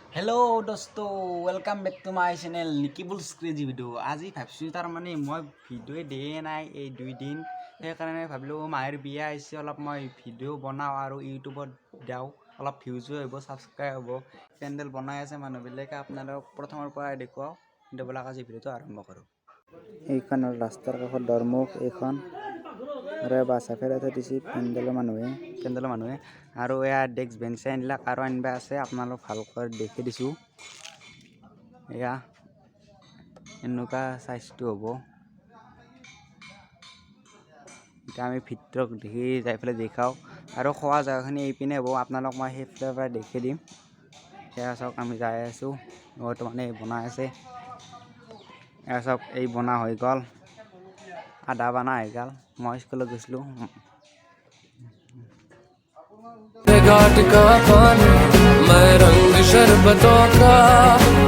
hello दोस्तों welcome back to my channel Nikibul's crazy video আজি ভাবছোঁ তাৰমানে মই ভিডিঅ' দিয়ে নাই এই 2 দিন সেইকাৰণে ভাবিলোঁ মায়েৰ বিয়া আহিছে অলপ মই ভিডিঅ' বনাওঁ আৰু ইউটিউবত দিওঁ অলপ ভিউজো হ'ব সাবস্ক্ৰাইব হ'ব পেণ্ডেল বনাই আছে মানুহবিলাকে আপোনালোক প্ৰথমৰ পৰা দেখুৱাও দেবলাক আজি ভিডিঅ'টো আৰম্ভ কৰোঁ এইখন ৰাস্তাৰ কাষত দৰমুখ এইখন আৰু বাছ ফেৰাই থৈ দিছে পেণ্ডেলৰ মানুহে আৰু এয়া ডেস্ক বেঞ্চ এইবিলাক আৰু আনিবা আছে আপোনালোক ভালকৈ দেখি দিছোঁ এয়া এনেকুৱা সাইজটো হ'ব এটা আমি ভিতৰত দেখি যাই পেলাই দেখাও আৰু খোৱা জায়গাখিনি এইপিনে হ'ব আপোনালোক মই সেইফালৰ পৰা দেখি দিম সেয়া চাওক আমি যাই আছোঁ বৰ্তমানে বনাই আছে এয়া চাওক এই বনা হৈ গ'ল आधा बना है गल मैं स्कूल गई घाट का पानी मैं रंग शरबतों का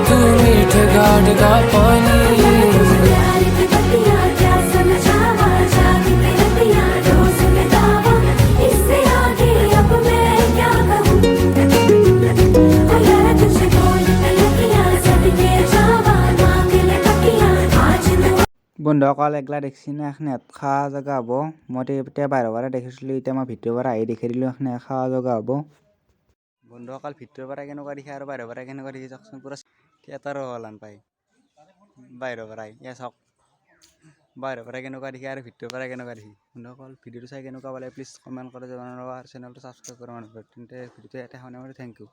तू मीठे घाट का पानी বন্ধুসকল এগলা দেখছি না এখানে খোৱা জেগা হ'ব মই এতিয়া বাহিৰৰ পৰা দেখিছিলোঁ এতিয়া মই ভিতৰৰ পৰা আহি দেখি দিলোঁ এখানে খোৱা জেগা হ'ব বন্ধুসকল ভিতৰৰ পৰা কেনেকুৱা দেখি আৰু বাহিৰৰ পৰা কেনেকুৱা দেখি চাওকচোন পুৰা থিয়েটাৰৰ হলান পাই বাহিৰৰ পৰাই এয়া চাওক বাহিৰৰ পৰা কেনেকুৱা দেখি আৰু ভিতৰৰ পৰা কেনেকুৱা দেখি বন্ধুসকল ভিডিঅ'টো চাই কেনেকুৱা পালে প্লিজ কমেণ্ট কৰি জনাব আৰু চেনেলটো ছাবস্ক্ৰাইব কৰিব মানুহ তেন্তে ভিডিঅ'টো ইয়াতে সামৰণি মাৰিলোঁ থেংক ইউ